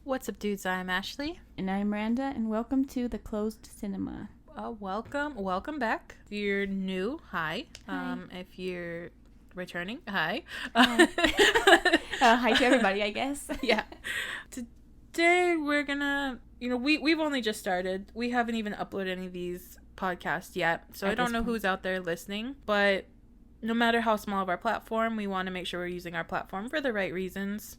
What's up, dudes? I'm Ashley. And I'm Miranda, and welcome to the Closed Cinema. Welcome back. If you're new, hi. Hi. If you're returning, hi. Hi. Hi to everybody, I guess. Yeah. Today we're gonna, we've only just started. We haven't even uploaded any of these podcasts yet, so I don't know who's out there listening, but no matter how small of our platform, we want to make sure we're using our platform for the right reasons.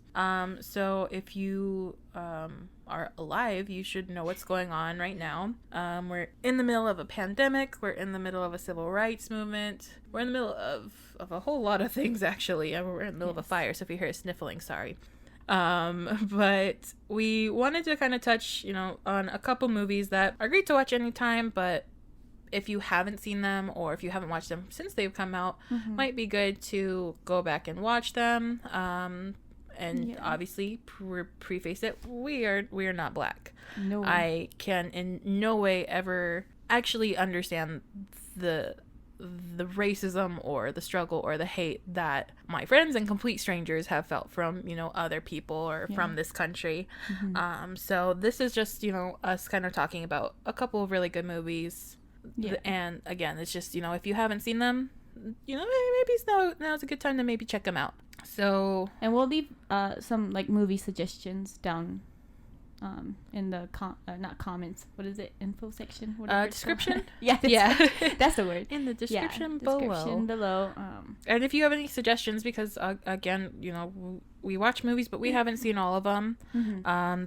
So if you are alive, you should know what's going on right now. We're in the middle of a pandemic. We're in the middle of a civil rights movement. We're in the middle of a whole lot of things, actually. We're in the middle of a fire, so if you hear sniffling, sorry. But we wanted to kind of touch, on a couple movies that are great to watch anytime, but if you haven't seen them or if you haven't watched them since they've come out, might be good to go back and watch them. Obviously preface it, we are not black. No. I can in no way ever actually understand the racism or the struggle or the hate that my friends and complete strangers have felt from, other people or from this country. So this is just, us kind of talking about a couple of really good movies. Yeah. And again, it's just, if you haven't seen them, maybe now's a good time to maybe check them out. So, and we'll leave some like movie suggestions down in the not comments. What is it? Info section? Description? Yeah. That's the word. In the description below. And if you have any suggestions, because again, we watch movies, but we haven't seen all of them.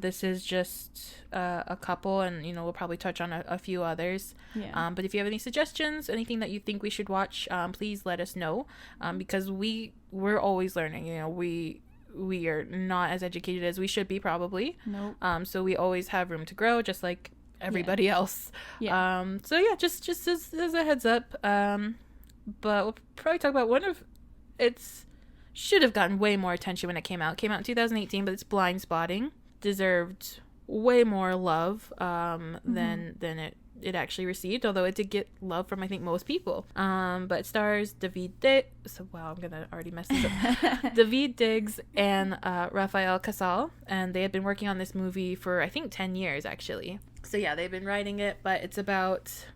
This is just a couple, and we'll probably touch on a few others. Yeah. But if you have any suggestions, anything that you think we should watch, please let us know. Because we're always learning. We are not as educated as we should be, probably. Nope. So we always have room to grow, just like everybody else. Yeah. So yeah, just as a heads up. But we'll probably talk about one of it's. Should have gotten way more attention when it came out. It came out in 2018, but it's BLINDSPOTTING. Deserved way more love than it actually received, although it did get love from, I think, most people. But it stars I'm gonna already mess this up. David Diggs and Rafael Casal, and they had been working on this movie for, I think, 10 years, actually. So yeah, they've been writing it, but it's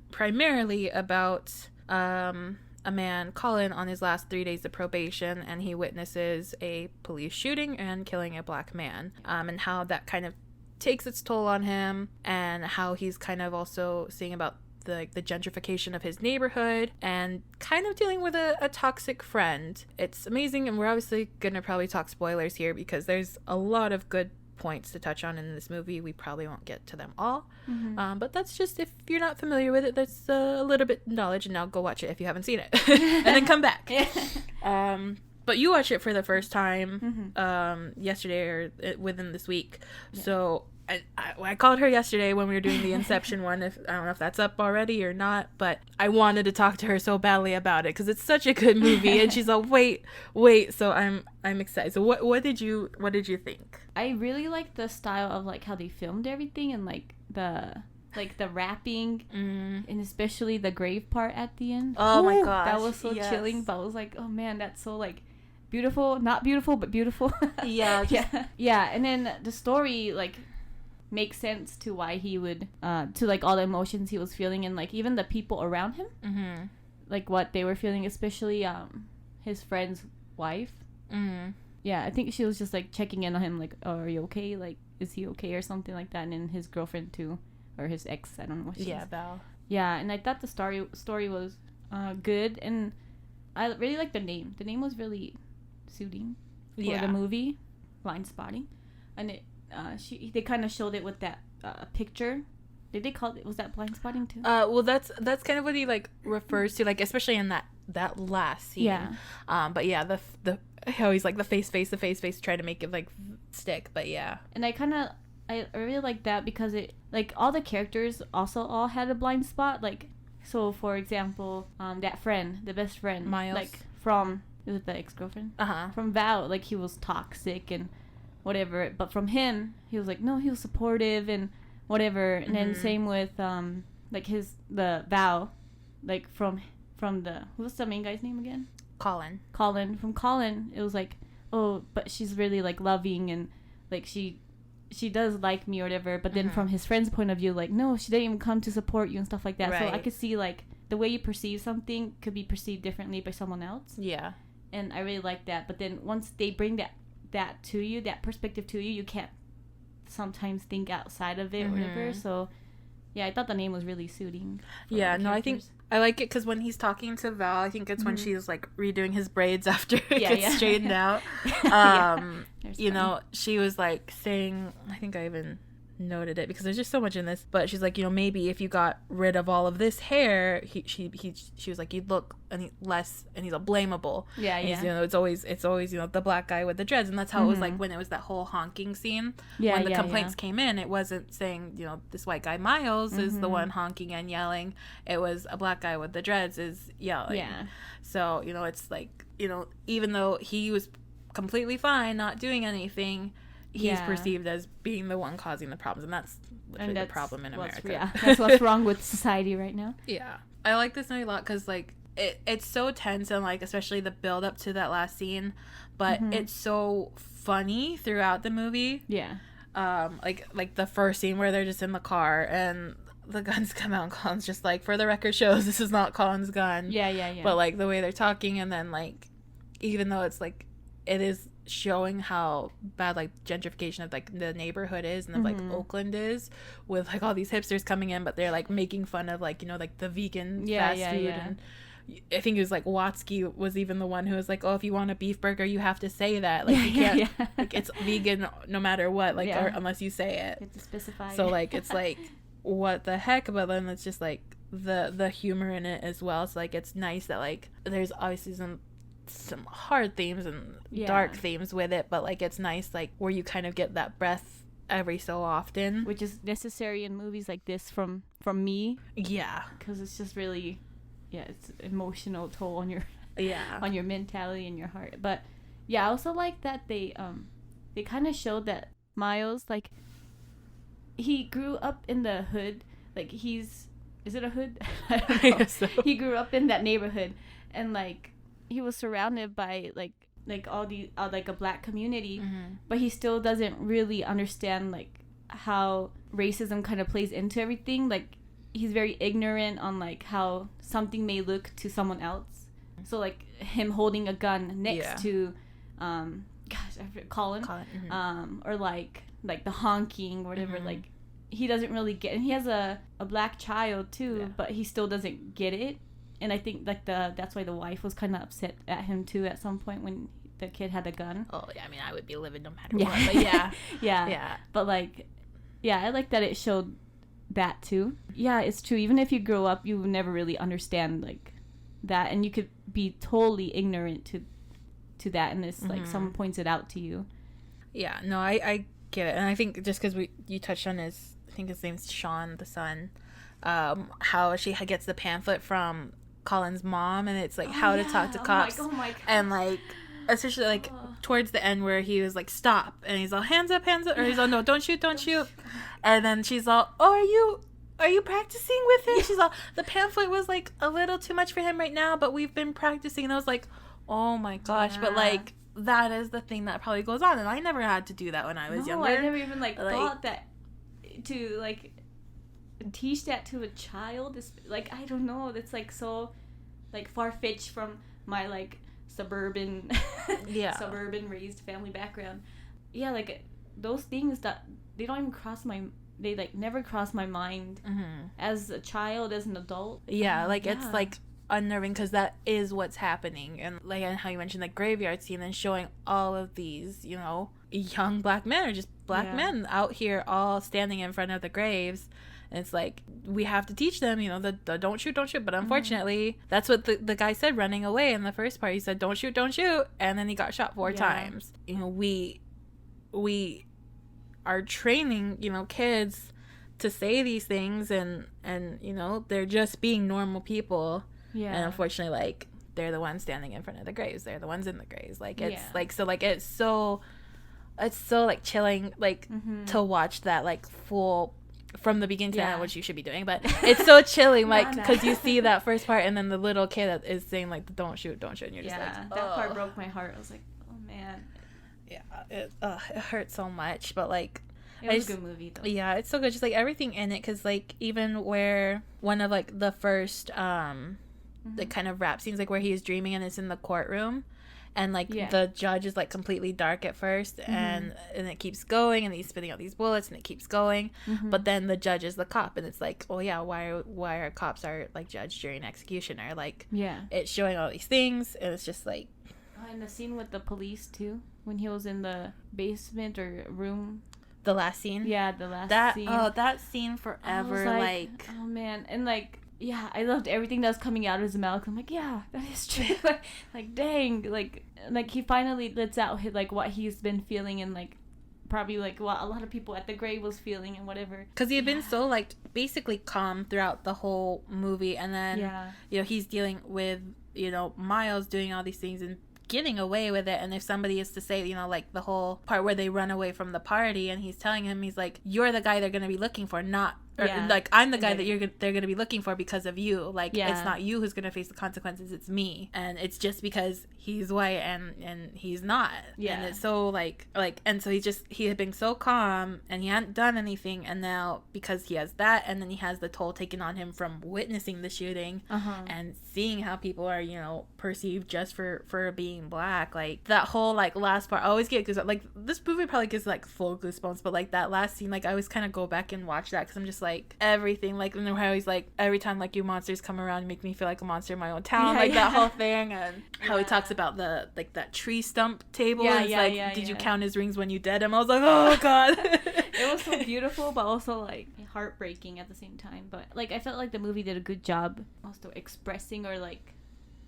primarily about a man, Colin, on his last 3 days of probation, and he witnesses a police shooting and killing a black man, and how that kind of takes its toll on him, and how he's kind of also seeing about the gentrification of his neighborhood and kind of dealing with a toxic friend. It's amazing, and we're obviously gonna probably talk spoilers here because there's a lot of good points to touch on in this movie. We probably won't get to them all, but that's just, if you're not familiar with it, that's a little bit knowledge, and now go watch it if you haven't seen it and then come back. But you watched it for the first time yesterday or within this week. So I called her yesterday when we were doing the Inception one. I don't know if that's up already or not, but I wanted to talk to her so badly about it because it's such a good movie. And she's like, wait. So I'm excited. So what did you think? I really like the style of like how they filmed everything, and like the rapping, and especially the grave part at the end. Oh my gosh, that was so chilling. But I was like, oh man, that's so like beautiful. Not beautiful, but beautiful. Yeah. Yeah. And then the story like makes sense to why he would to like all the emotions he was feeling, and like even the people around him, like what they were feeling, especially his friend's wife. Yeah, I think she was just like checking in on him, like, oh, are you okay, like, is he okay, or something like that. And then his girlfriend too, or his ex, I don't know what she is. Val. Yeah, and I thought the story was good, and I really liked the name. The name was really suiting for the movie, BLINDSPOTTING. And it they kind of showed it with that picture. Did they call it? Was that BLINDSPOTTING too? Well, that's kind of what he like refers to, like, especially in that last scene. Yeah. But yeah, the how he's like the face, trying to make it like stick. But yeah. And I really like that because it, like, all the characters also all had a blind spot. Like, so for example, that friend, the best friend, Miles, like from, is it the ex-girlfriend? From Val, like, he was toxic and whatever, but from him, he was like, no, he was supportive and whatever. And then same with like the Val, like from the, what's the main guy's name again? Colin. From Colin, it was like, oh, but she's really like loving, and like she she does like me or whatever, but then from his friend's point of view, like, no, she didn't even come to support you and stuff like that. Right. So I could see, like, the way you perceive something could be perceived differently by someone else. Yeah. And I really like that. But then once they bring that to you, that perspective to you, you can't sometimes think outside of it or whatever. So yeah, I thought the name was really suiting. Yeah, no, I think I like it because when he's talking to Val, I think it's when she's like redoing his braids after it gets straightened out. You know, she was like saying, I think I even noted it because there's just so much in this, but she's like, you know, maybe if you got rid of all of this hair, she was like, you'd look less, and he's blamable. Yeah, and you know, it's always you know, the black guy with the dreads, and that's how it was like when it was that whole honking scene. When the complaints came in, it wasn't saying, you know, this white guy Miles is the one honking and yelling. It was a black guy with the dreads is yelling. Yeah. So, you know, it's like, you know, even though he was completely fine not doing anything, he's perceived as being the one causing the problems, and that's literally the problem in America. Yeah, that's what's wrong with society right now. Yeah, I like this movie a lot because like it's so tense, and like especially the build up to that last scene, but it's so funny throughout the movie. Yeah. Like the first scene where they're just in the car and the guns come out, and Colin's just like, for the record shows, this is not Colin's gun. Yeah. But like the way they're talking, and then like even though it's like it is showing how bad like gentrification of like the neighborhood is, and of like Oakland is, with like all these hipsters coming in, but they're like making fun of like, you know, like the vegan fast food. And I think it was like Watsky was even the one who was like, oh, if you want a beef burger, you have to say that, like you can't like it's vegan no matter what, like or unless you say it. You have to specify. So like it's like what the heck, but then it's just like the humor in it as well. So like it's nice that like there's obviously some hard themes and dark themes with it, but like it's nice like where you kind of get that breath every so often, which is necessary in movies like this from me. Yeah, because it's just really it's emotional toll on your on your mentality and your heart. But I also like that they kind of showed that Miles, like, he grew up in the hood, like is it a hood? I don't know. So. He grew up in that neighborhood, and like he was surrounded by like all the like a black community, but he still doesn't really understand like how racism kind of plays into everything. Like he's very ignorant on like how something may look to someone else. So like him holding a gun next to Colin. Or like the honking or whatever, like he doesn't really get, and he has a black child too, but he still doesn't get it. And I think like that's why the wife was kind of upset at him too at some point when the kid had a gun. Oh yeah, I mean I would be livid no matter what. But yeah. But like, I like that it showed that too. Yeah, it's true. Even if you grow up, you would never really understand like that, and you could be totally ignorant to that, and this like someone points it out to you. Yeah, no, I get it, and I think just because you touched on I think his name's Sean, the son, how she gets the pamphlet from Colin's mom, and it's like how to talk to cops. Oh my God. And like especially like towards the end where he was like stop, and he's all hands up, or he's all no, don't shoot, and then she's all, oh, are you practicing with it? She's all, the pamphlet was like a little too much for him right now, but we've been practicing. And I was like, oh my gosh. But like that is the thing that probably goes on, and I never had to do that when I was younger. I never even like thought that to like teach that to a child is like, I don't know, that's like so like far-fetched from my like suburban raised family background. Like those things that they don't even they like never cross my mind as a child, as an adult. It's like unnerving because that is what's happening. And like how you mentioned like graveyard scene, and showing all of these, you know, young black men or just black men out here all standing in front of the graves. And it's like, we have to teach them, you know, the don't shoot. But unfortunately, that's what the guy said running away in the first part. He said, don't shoot. And then he got shot 4 times. You know, we are training, you know, kids to say these things, and you know, they're just being normal people. Yeah. And unfortunately, like, they're the ones standing in front of the graves. They're the ones in the graves. Like, it's like, so like, it's so like chilling, like to watch that like full from the beginning to end, which you should be doing, but it's so chilling, like, because you see that first part, and then the little kid that is saying like don't shoot, and you're just like, oh. That part broke my heart. I was like, oh man. It hurt so much. But like It was a good movie, though. Yeah, it's so good. Just like everything in it, because like even where one of like the first the kind of rap scenes, like where he is dreaming and it's in the courtroom, and like the judge is like completely dark at first, and it keeps going, and he's spitting out these bullets, and it keeps going, but then the judge is the cop, and it's like, oh yeah, why are cops are like judged during execution, or like it's showing all these things, and it's just like, and the scene with the police too, when he was in the basement or room. The last scene? Yeah, the last scene. Oh, that scene forever, like... Oh, man. And, like, yeah, I loved everything that was coming out of his mouth. I'm like, yeah, that is true. Like, dang. Like, he finally lets out, like, what he's been feeling and, like, probably, like, what a lot of people at the grave was feeling and whatever. Because he had been so, like, basically calm throughout the whole movie. And then, you know, he's dealing with, you know, Miles doing all these things and getting away with it. And if somebody is to say, you know, like the whole part where they run away from the party, and he's telling him, he's like, you're the guy they're gonna be looking for, not like I'm the guy that they're gonna be looking for because of you, like it's not you who's gonna face the consequences, it's me, and it's just because he's white and he's not, and it's so like and so he had been so calm and he hadn't done anything, and now because he has that, and then he has the toll taken on him from witnessing the shooting and seeing how people are, you know, perceived just for being black, like that whole like last part, I always get goosebumps. Like this movie probably gives like full goosebumps, but like that last scene, like I always kind of go back and watch that because I'm just like everything, like, and how he's like, every time like you monsters come around, you make me feel like a monster in my own town, that whole thing, and how he talks about the like that tree stump table, did you count his rings when you dead him? I was like, oh god. It was so beautiful, but also like heartbreaking at the same time. But like I felt like the movie did a good job also expressing or like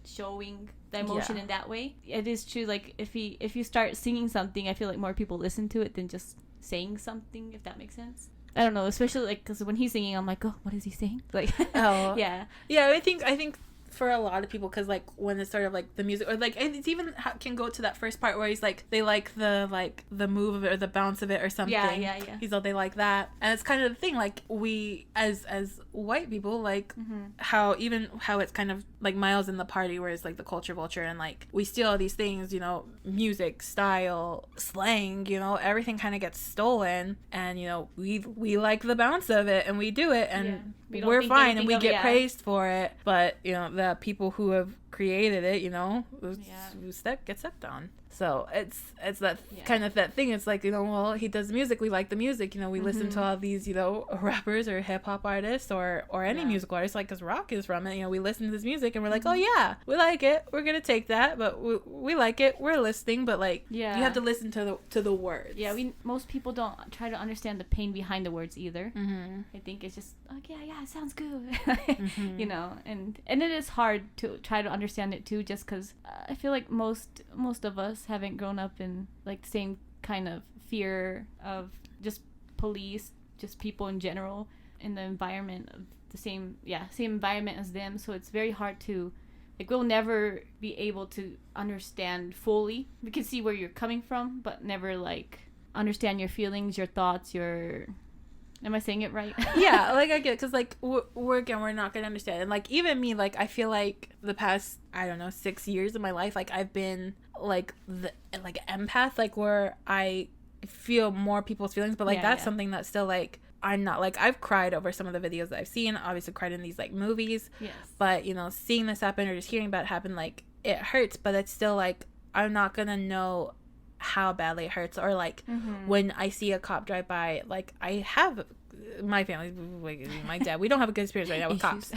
showing the emotion in that way. It is true, like if you start singing something, I feel like more people listen to it than just saying something, if that makes sense. I don't know, especially like because when he's singing, I'm like, oh, what is he saying? Like, yeah. I think for a lot of people, because like when it's sort of like the music, or like it's even can go to that first part where he's like, they like the move of it or the bounce of it or something. He's all, they like that, and it's kind of the thing, like we as white people, like how it's kind of like Miles in the party where it's like the culture vulture, and like we steal all these things, you know, music, style, slang, you know, everything kind of gets stolen, and you know we like the bounce of it, and we do it, and we're fine, and we get praised for it, but you know the people who have created it, you know, get stepped on. So it's that kind of that thing. It's like, you know, well, he does music, we like the music, you know, we listen to all these, you know, rappers or hip hop artists or any musical artists, like, because rock is from it, you know, we listen to this music and we're like, oh yeah, we like it, we're gonna take that, but we like it, we're listening, but like you have to listen to the words. Most people don't try to understand the pain behind the words either. I think it's just like, it sounds good. You know, and it is hard to try to understand it too, just because I feel like most of us haven't grown up in like the same kind of fear of just police, just people in general, in the environment of the same environment as them. So it's very hard to, like, we'll never be able to understand fully. We can see where you're coming from, but never like understand your feelings, your thoughts, your... Am I saying it right? Yeah, like I get it, because like we're not gonna understand, and like even me, like I feel like the past, I don't know, 6 years of my life, like I've been like like empath, like where I feel more people's feelings, but like that's something that's still like I'm not, like I've cried over some of the videos that I've seen, obviously cried in these like movies, but you know, seeing this happen or just hearing about it happen, like it hurts, but it's still like I'm not gonna know how badly it hurts, or like when I see a cop drive by, like I have my family, like my dad, we don't have a good experience right now with cops,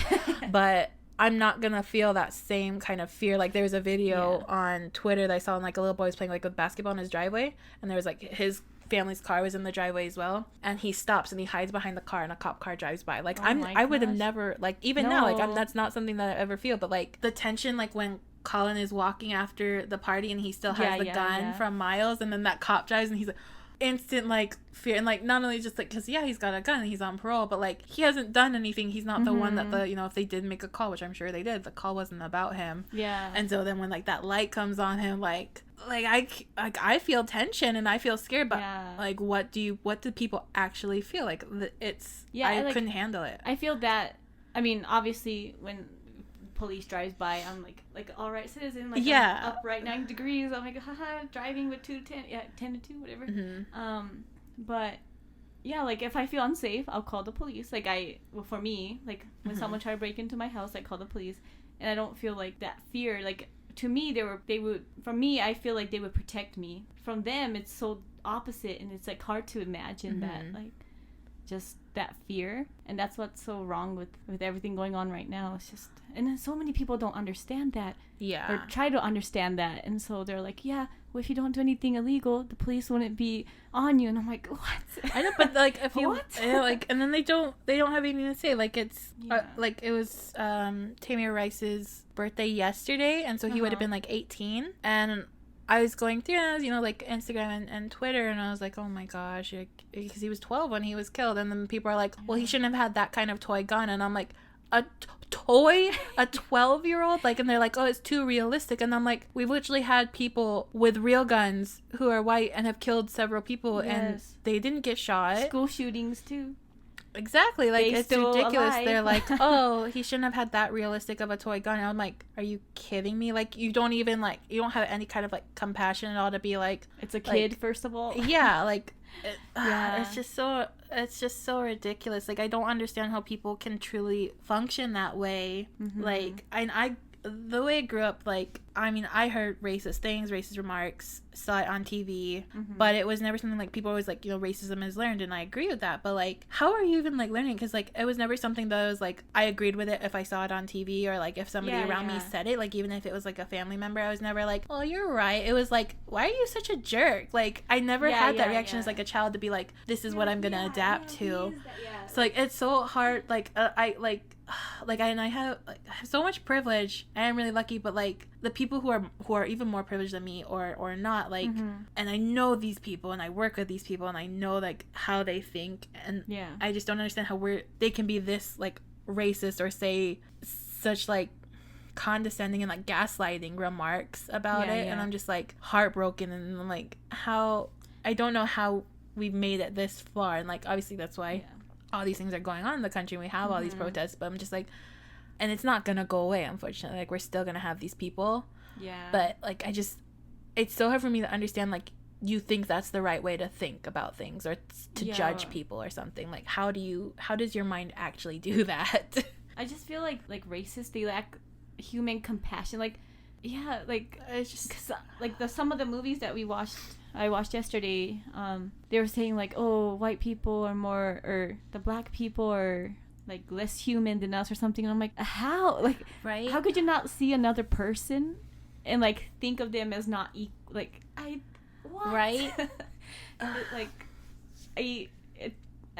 but I'm not gonna feel that same kind of fear. Like there was a video on Twitter that I saw, and like a little boy was playing like with basketball in his driveway, and there was like his family's car was in the driveway as well, and he stops and he hides behind the car, and a cop car drives by. Like I would have never, like even now, like that's not something that I ever feel, but like the tension, like when Colin is walking after the party and he still has the gun from Miles, and then that cop drives and he's like instant like fear, and like not only just like because he's got a gun and he's on parole, but like he hasn't done anything, he's not the one that the, you know, if they did make a call, which I'm sure they did, the call wasn't about him, and so then when like that light comes on him, like I feel tension and I feel scared, but like what do people actually feel? Like it's I couldn't handle it. I feel that, I mean, obviously when police drives by, I'm like all right citizen, like I'm upright 9 degrees, I'm like haha, driving with 10 to 2, whatever. But yeah, like if I feel unsafe, I'll call the police. Like for me, like when someone tried to break into my house, I call the police, and I don't feel like that fear. Like to me, from me, I feel like they would protect me. From them, it's so opposite, and it's like hard to imagine that, like, just that fear. And that's what's so wrong with everything going on right now. It's just, and then so many people don't understand that, or try to understand that, and so they're like, yeah, well, if you don't do anything illegal, the police wouldn't be on you. And I'm like, what? I know, but like if you What? like, and then they don't have anything to say. Like it's like it was Tamir Rice's birthday yesterday, and so he would have been like 18, and I was going through, you know, like Instagram and Twitter, and I was like, oh my gosh, because he was 12 when he was killed, and then people are like, well, he shouldn't have had that kind of toy gun, and I'm like, a toy, a 12-year-old, like, and they're like, oh, it's too realistic, and I'm like, we've literally had people with real guns who are white and have killed several people, and they didn't get shot. School shootings too. Exactly, like, it's ridiculous. Alive. They're like, oh, he shouldn't have had that realistic of a toy gun. And I'm like, are you kidding me? Like, you don't even, like, you don't have any kind of, like, compassion at all to be like, it's a kid, first of all. Yeah, like, it's just so ridiculous. Like, I don't understand how people can truly function that way. Like, the way I grew up, like, I mean, I heard racist things, racist remarks, saw it on TV, but it was never something, like, people always, like, you know, racism is learned, and I agree with that, but, like, how are you even, like, learning? Because, like, it was never something that I was, like, I agreed with it if I saw it on TV, or, like, if somebody around me said it, like, even if it was, like, a family member, I was never, like, oh, you're right. It was, like, why are you such a jerk? Like, I never had that reaction as, like, a child to be, like, this is what I'm gonna adapt to. So, like, it's so hard, like, I have so much privilege, and I'm really lucky, but, like, the people who are even more privileged than me or not, like, and I know these people, and I work with these people, and I know, like, how they think, and I just don't understand how they can be this, like, racist or say such, like, condescending and, like, gaslighting remarks about it, and I'm just, like, heartbroken, and I'm like, I don't know how we've made it this far, and, like, obviously that's why all these things are going on in the country, and we have all these protests, but I'm just like, and it's not gonna go away, unfortunately. Like, we're still gonna have these people, but, like, it's so hard for me to understand, like, you think that's the right way to think about things, or to judge people or something. Like, how does your mind actually do that? I just feel like racists, they lack human compassion. Like, like, it's just, cause, like, some of the movies that I watched yesterday, they were saying, like, oh, white people are more, or the black people are, like, less human than us or something. And I'm like, how? Like, how could you not see another person and, like, think of them as not equal? Like, what? Right? I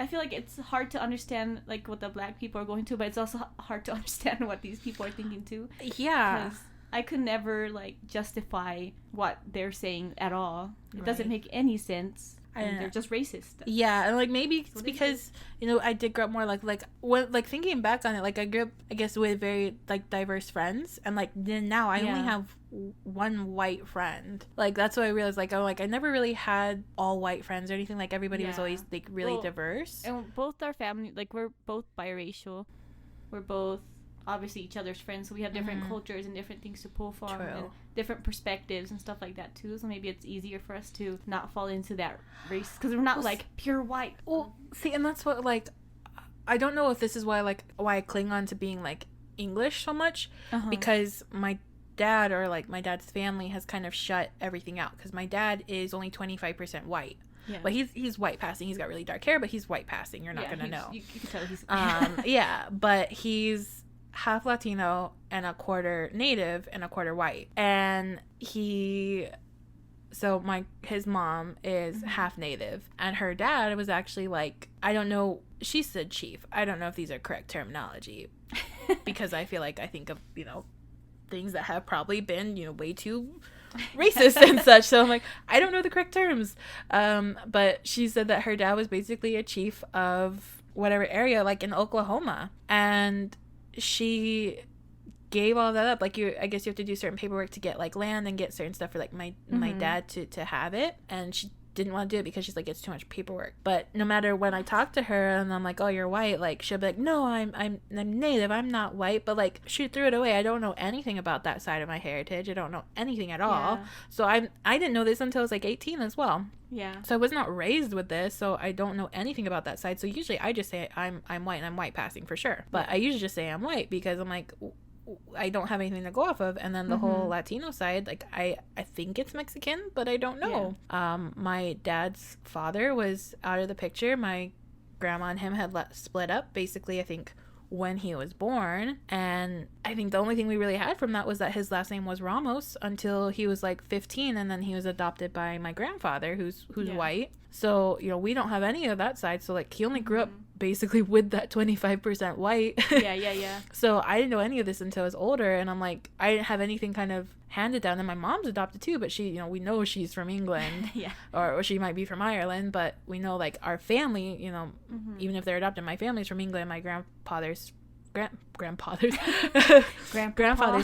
feel like it's hard to understand, like, what the black people are going through, but it's also hard to understand what these people are thinking too. Yeah. Because I could never, like, justify what they're saying at all. It doesn't make any sense. And they're just racist. Yeah, and, like, maybe it's because, you know, I did grow up more like thinking back on it, like, I grew up, I guess, with very, like, diverse friends, and, like, then now I only have one white friend. Like, that's what I realized, like, I never really had all white friends or anything. Like, everybody was always, like, really diverse. And both our family, like, we're both biracial. We're both obviously each other's friends, so we have different cultures and different things to pull from, and different perspectives and stuff like that too, so maybe it's easier for us to not fall into that race, because we're not, like, pure white. Well, see, and that's what, like, I don't know if this is why I cling on to being, like, English so much, because my dad, or, like, my dad's family has kind of shut everything out, because my dad is only 25% white. Yeah. But he's white passing. He's got really dark hair, but he's white passing. You're not gonna know. You can tell he's but he's half Latino and a quarter Native and a quarter white, and his mom is half Native, and her dad was actually, like, I don't know, she said chief, I don't know if these are correct terminology, because I think of, you know, things that have probably been, you know, way too racist and such, so I'm like, I don't know the correct terms, but she said that her dad was basically a chief of whatever area, like, in Oklahoma, and she gave all that up. Like, I guess you have to do certain paperwork to get, like, land and get certain stuff for, like, my dad to have it, and she didn't want to do it because she's like, it's too much paperwork. But no matter when I talk to her and I'm like, oh, you're white, like she'll be like, no, I'm native, I'm not white. But like she threw it away. I don't know anything about that side of my heritage. I don't know anything at all. So I didn't know this until I was like 18 as well. Yeah. So I was not raised with this, so I don't know anything about that side. So usually I just say I'm white, and I'm white passing for sure. But I usually just say I'm white because I'm like, I don't have anything to go off of. And then the whole Latino side, like I think it's Mexican, but I don't know. My dad's father was out of the picture. My grandma and him had split up basically, I think, when he was born. And I think the only thing we really had from that was that his last name was Ramos until he was like 15, and then he was adopted by my grandfather who's white. So, you know, we don't have any of that side. So like he only grew up basically with that 25% white. Yeah. So I didn't know any of this until I was older, and I'm like, I didn't have anything kind of handed down. And my mom's adopted too, but she, you know, we know she's from England. or she might be from Ireland, but we know like our family, you know, even if they're adopted, my family's from England. My grandfather's grandfather's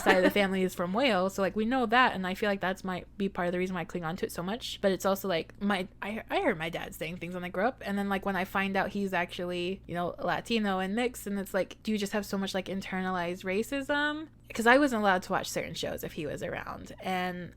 side of the family is from Wales, so like we know that, and I feel like that's might be part of the reason why I cling on to it so much. But it's also like I heard my dad saying things when I grew up, and then like when I find out he's actually, you know, Latino and mixed, and it's like, do you just have so much like internalized racism? Because I wasn't allowed to watch certain shows if he was around, and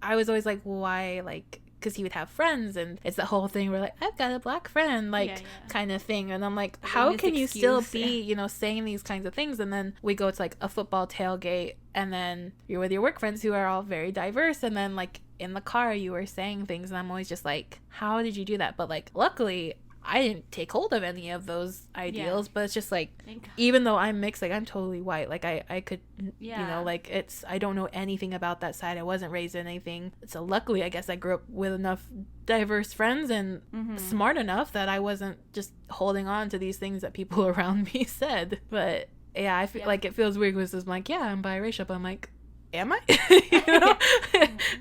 I was always like, why? Like, because he would have friends, and it's the whole thing where like, I've got a black friend, like kind of thing. And I'm like, how can you still be, you know, saying these kinds of things? And then we go to like a football tailgate, and then you're with your work friends who are all very diverse, and then like in the car you were saying things, and I'm always just like, how did you do that? But like luckily I didn't take hold of any of those ideals. But it's just like, even though I'm mixed, like I'm totally white, like I could, you know, like it's, I don't know anything about that side. I wasn't raised in anything. So luckily I guess I grew up with enough diverse friends and smart enough that I wasn't just holding on to these things that people around me said. But yeah, I feel like it feels weird because I'm like, yeah, I'm biracial, but I'm like, am I? You know?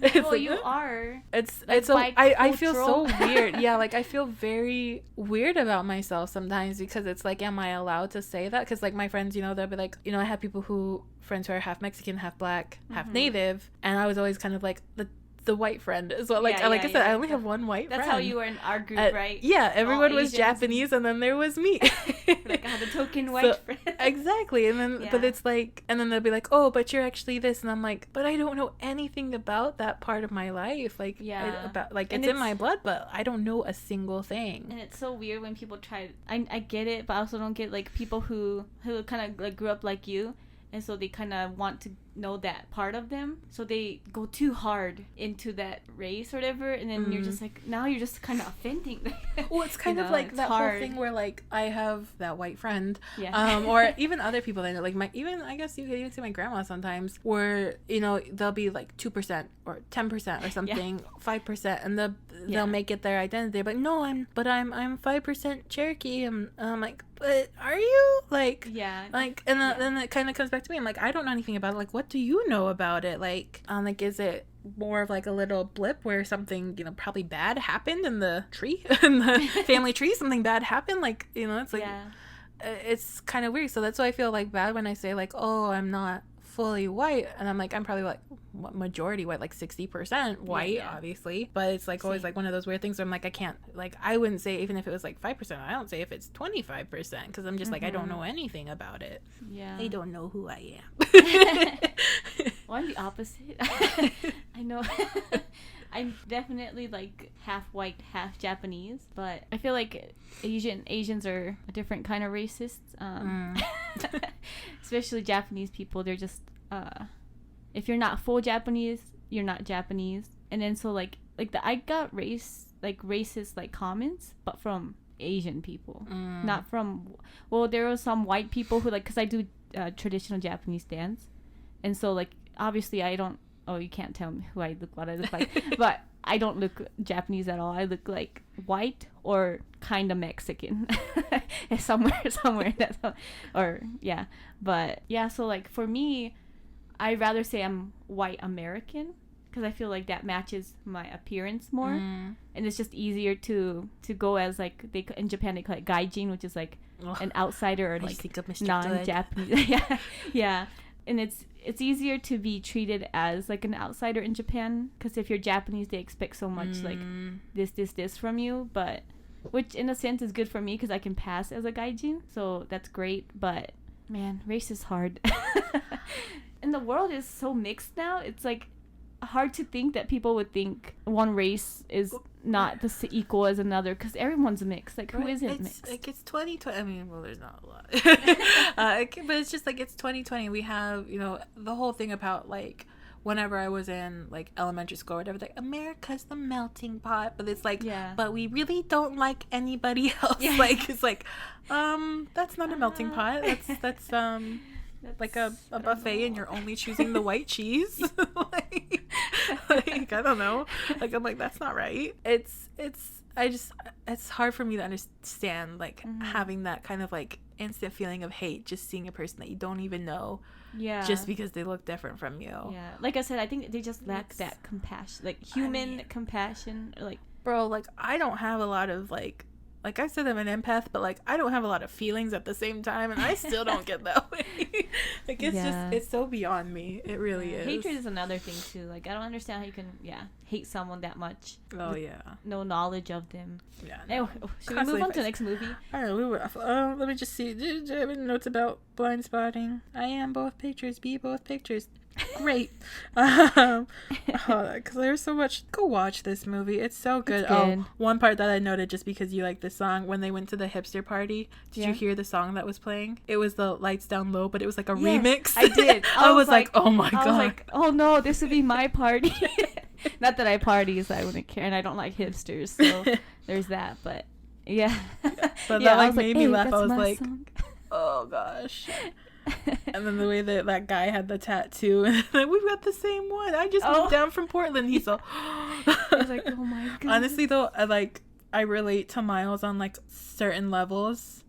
Well, like, you are. It's I feel so weird. Yeah, like I feel very weird about myself sometimes, because it's like, am I allowed to say that? Because like my friends, you know, they'll be like, you know, I have friends who are half Mexican, half black, half native, and I was always kind of like the white friend as well. Like I said, I only have one white friend. That's how you were in our group, right? Yeah, everyone was Japanese, and then there was me. Like I had a token white friend. Exactly. And then but it's like, and then they'll be like, oh, but you're actually this, and I'm like, but I don't know anything about that part of my life. Like about like it's in my blood, but I don't know a single thing. And it's so weird when people try. I get it, but I also don't get like people who kind of like grew up like you, and so they kind of want to know that part of them, so they go too hard into that race or whatever, and then you're just like, now you're just kind of offending them. Well, it's kind of like that whole thing where like I have that white friend, or even other people that like even I guess you could even see my grandma sometimes, where you know they'll be like 2% or 10% or something, 5%, and they'll make it their identity. But no, I'm 5% Cherokee, and I'm like, but are you like like, and then it kind of comes back to me. I'm like, I don't know anything about it. Like, what do you know about it? Like is it more of like a little blip where something, you know, probably bad happened in the tree, in the family tree, something bad happened, like, you know, it's like it's kind of weird. So that's why I feel like bad when I say like, oh, I'm not fully white, and I'm like, I'm probably like majority white, like 60% white, obviously, but it's like always like one of those weird things where I'm like, I can't, like, I wouldn't say even if it was like 5%, I don't say if it's 25%, because I'm just like, I don't know anything about it. I don't know who I am. Well, I'm the opposite. I know. I'm definitely like half white, half Japanese, but I feel like Asians are a different kind of racist. Especially Japanese people. They're just if you're not full Japanese, you're not Japanese. And then so like I got racist like comments, but from Asian people, not from, well, there were some white people who like, because I do traditional Japanese dance, and so like obviously I don't, oh, you can't tell me what I look like, but I don't look Japanese at all. I look like white or kind of Mexican. somewhere that's or but so like for me, I'd rather say I'm white American, because I feel like that matches my appearance more, and it's just easier to go as like in Japan they call it gaijin, which is like an outsider or like non-Japanese. and it's easier to be treated as like an outsider in Japan, because if you're Japanese, they expect so much like this from you, but which in a sense is good for me because I can pass as a gaijin, so that's great. But man, race is hard. And the world is so mixed now. It's like hard to think that people would think one race is not the equal as another, because everyone's mixed. Like, who isn't mixed? Like, it's 2020. I mean, well, there's not a lot. But it's just like, it's 2020. We have, you know, the whole thing about like whenever I was in like elementary school or whatever, like, America's the melting pot, but it's like, but we really don't like anybody else. Like, it's like, that's not a melting pot. That's like a buffet and you're only choosing the white cheese. like I don't know. Like, I'm like, that's not right. It's hard for me to understand, like, having that kind of like instant feeling of hate, just seeing a person that you don't even know, just because they look different from you. Like I said, I think they just lack that compassion, like human compassion, or like, bro, like, I don't have a lot of like I said, I'm an empath, but like, I don't have a lot of feelings at the same time, and I still don't get that way. Like, it's just, it's so beyond me. It really is. Hatred is another thing too. Like, I don't understand how you can hate someone that much. No knowledge of them. Anyway, should we move on to the next movie? I don't know. Let me just see. Do I have any notes about blind spotting? I am both pictures. Be both pictures. Great. Because there's so much. Go watch this movie. It's so good. One part that I noted, just because you like the song, when they went to the hipster party, did you hear the song that was playing? It was the Lights Down Low, but it was like a remix. I did. I was like, oh my god. I was like, oh no, this would be my party. Not that I party, so I wouldn't care, and I don't like hipsters, so there's that. But but that like made me laugh. I was like, oh gosh. And then the way that guy had the tattoo, and like, we've got the same one. I just moved down from Portland. He's all I was like, oh my god. Honestly though, I relate to Miles on like certain levels.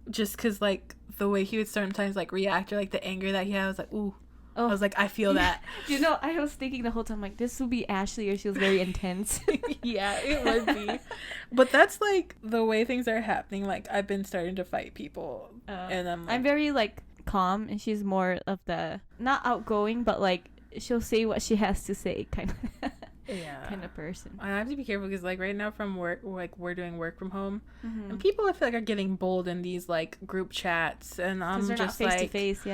Just because like the way he would sometimes like react, or like the anger that he had, I was like, ooh. I was like, I feel that. You know, I was thinking the whole time, like, this would be Ashley, or she was very intense. Yeah, it would be. But that's like the way things are happening. Like, I've been starting to fight people, and I'm very like calm, and she's more of the not outgoing, but like she'll say what she has to say kind of kind of person. I have to be careful, because like right now from work, like we're doing work from home, and people I feel like are getting bold in these like group chats, and I'm just face like to face.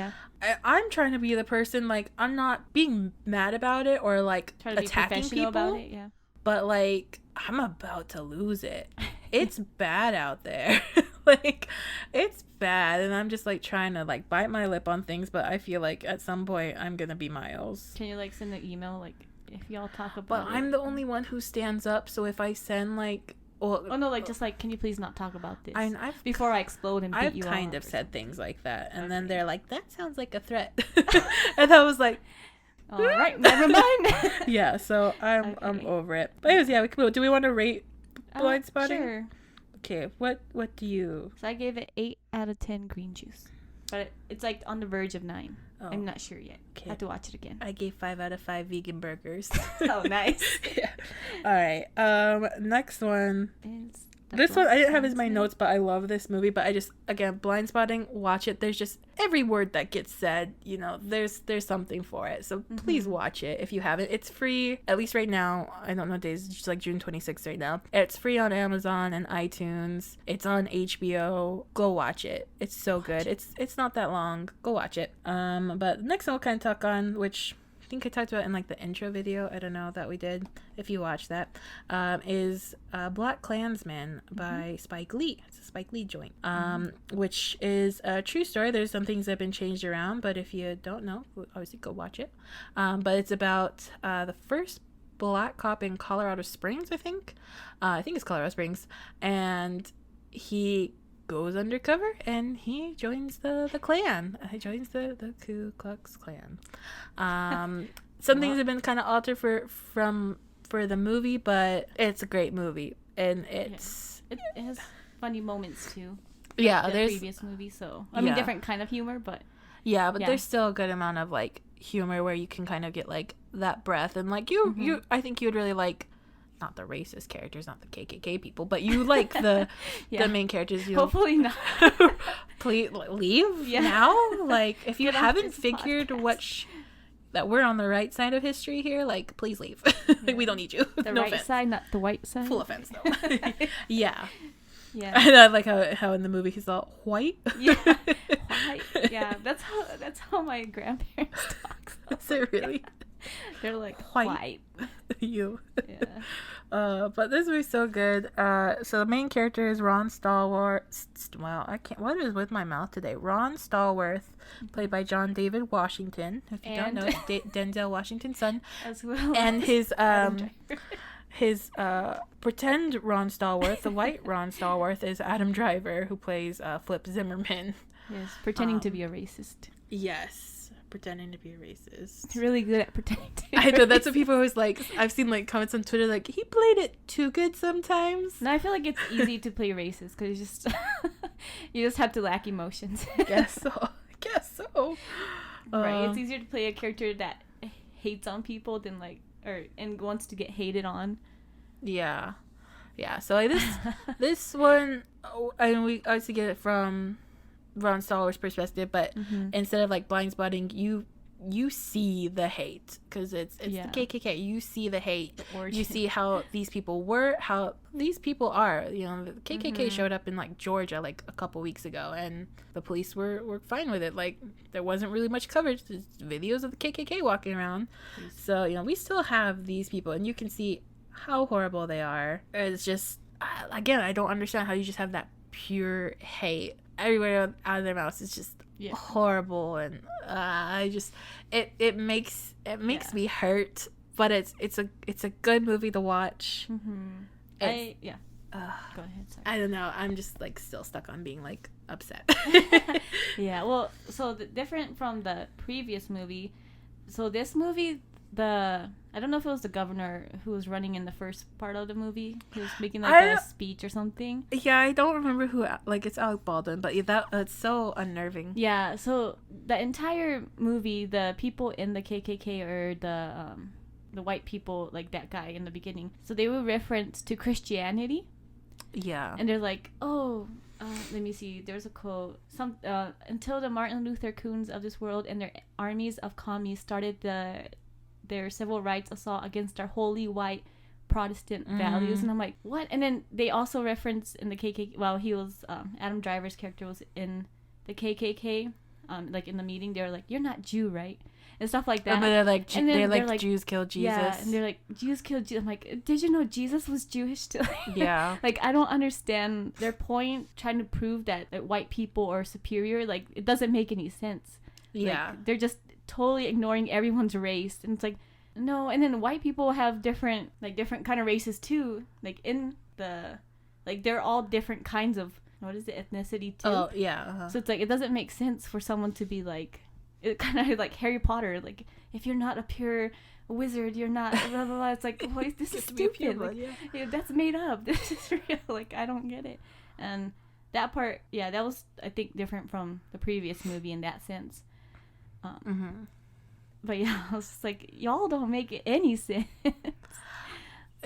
I'm trying to be the person, like, I'm not being mad about it or like attacking people about it, but like I'm about to lose it. It's bad out there. Like, it's bad, and I'm just like trying to like bite my lip on things, but I feel like at some point I'm gonna be Miles. Can you like send an email, like, if y'all talk about it? I'm the only one who stands up, so if I send like, just like, can you please not talk about this? I've before I explode and beat you up. I've kind of said things like that, and then they're like, that sounds like a threat. And I was like, all right, never mind. Yeah, so I'm over it. But anyways, do we want to rate blind spotting? Sure. Okay, what do you? So I gave it 8 out of 10 green juice, but it's like on the verge of 9. I'm not sure yet. Okay. I have to watch it again. I gave 5 out of 5 vegan burgers. Oh, nice. Yeah. All right. Next one. This one I didn't have as my notes, but I love this movie. But I just, again, blind spotting, watch it. There's just every word that gets said, you know, there's something for it. So please watch it if you haven't. It's free, at least right now. I don't know days, it's like June 26th right now. It's free on Amazon and iTunes. It's on HBO. Go watch it. It's so good. It's not that long. Go watch it. But the next one we'll kind of talk on, which I think I talked about in like the intro video, I don't know, that we did, if you watch that, is BLACKkKLANSMAN by Spike Lee. It's a Spike Lee joint, which is a true story. There's some things that have been changed around, but if you don't know, obviously go watch it. But it's about the first black cop in Colorado Springs, I think it's Colorado Springs, and he goes undercover and he joins the Klan. He joins the Ku Klux Klan. Some things have been kind of altered for the movie, but it's a great movie, and it has funny moments too. Yeah, like there's previous movies, so I mean different kind of humor, but there's still a good amount of like humor where you can kind of get like that breath, and like you I think you would really like, not the racist characters, not the KKK people, but you like the the main characters. Hopefully not. please leave now. Like, if you Get off haven't this figured podcast. that we're on the right side of history here, like, please leave. Like, we don't need you. The No right offense. side, not the white side. Full offense, though. Yeah. Yeah. And I like how in the movie he's all white. Yeah. White. Yeah. That's how my grandparents talk. So. Is it really? They're like White. white. You. Yeah. But this movie's so good. So the main character is Ron Stallworth. Wow, I can't. What is with my mouth today? Ron Stallworth, played by John David Washington. If you don't know, it's Denzel Washington's son. As well. And as his Adam Driver. his pretend Ron Stallworth, the white Ron Stallworth, is Adam Driver, who plays Flip Zimmerman. Yes, pretending to be a racist. Yes, pretending to be a racist. Really good at pretending to be I know, that's racist. what people always like. I've seen like comments on Twitter like, he played it too good sometimes. No, I feel like it's easy to play racist because you just have to lack emotions. Guess so. Right, it's easier to play a character that hates on people than and wants to get hated on. Yeah. So like this one, and we obviously get it from Ron Stallworth's perspective, but instead of like blind spotting, you see the hate because it's the KKK. You see the hate. You see how these people were, how these people are. You know, the KKK showed up in like Georgia like a couple weeks ago, and the police were fine with it. Like, there wasn't really much coverage. There's videos of the KKK walking around. So, you know, we still have these people, and you can see how horrible they are. It's just, again, I don't understand how you just have that pure hate everywhere out of their mouths. It's just horrible, and I just it makes me hurt, but it's a good movie to watch. Go ahead. Sorry. I don't know, I'm just like still stuck on being like upset. Yeah, well, so different from the previous movie. So this movie, I don't know if it was the governor who was running in the first part of the movie. He was making like a speech or something. Yeah, I don't remember who. Like, it's Alec Baldwin, but that's so unnerving. Yeah, so the entire movie, the people in the KKK or the white people, like that guy in the beginning, so they were reference to Christianity. Yeah, and they're like, let me see. There's a quote. Until the Martin Luther Kings of this world and their armies of commies started their civil rights assault against our holy white Protestant values. And I'm like, what? And then they also reference in the KKK, he was, Adam Driver's character was in the KKK, like in the meeting, they were like, you're not Jew, right? And stuff like that. But they're like, Jews killed Jesus. Yeah, and they're like, Jews killed Jesus. I'm like, did you know Jesus was Jewish too? Yeah. Like, I don't understand their point, trying to prove that white people are superior. Like, it doesn't make any sense. Yeah. Like, they're just totally ignoring everyone's race, and it's like, no. And then white people have different kind of races too, like in the, like, they're all different kinds of, what is it, ethnicity too. Oh yeah. So it's like, it doesn't make sense for someone to be like, it kind of like Harry Potter, like, if you're not a pure wizard, you're not blah blah blah. It's like, well, this is stupid. Like, yeah, that's made up. This is real. Like, I don't get it. And that part, that was, I think, different from the previous movie in that sense. But yeah, I was just like, y'all don't make any sense.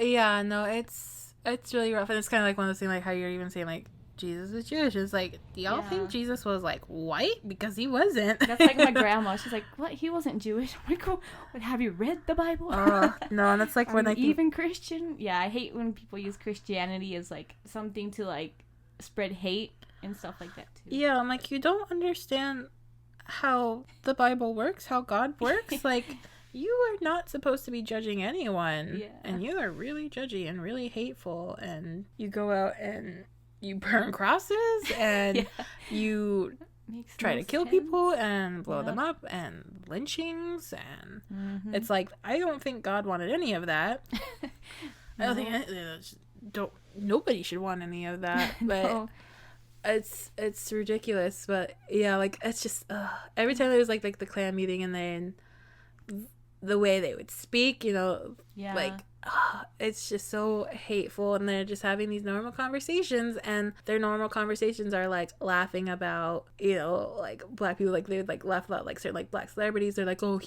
Yeah, no, it's really rough, and it's kind of like one of those things, like how you're even saying like Jesus is Jewish. It's like, do y'all think Jesus was like white? Because he wasn't. That's like my grandma. She's like, what? He wasn't Jewish. I'm like, oh, have you read the Bible? No, and that's like when I think even Christian. Yeah, I hate when people use Christianity as like something to like spread hate and stuff like that too. Yeah, I'm like, you don't understand how the Bible works, how God works. Like, you are not supposed to be judging anyone. Yeah. And you are really judgy and really hateful, and you go out and you burn crosses and you try to kill people and blow them up, and lynchings, and it's like, I don't think God wanted any of that. I don't think nobody should want any of that. But No. it's ridiculous. But yeah, like, it's just every time there was like the clan meeting, and then the way they would speak, you know, like, it's just so hateful. And they're just having these normal conversations, and their normal conversations are like laughing about, you know, like black people. Like, they would like laugh about like certain like black celebrities. They're like, oh,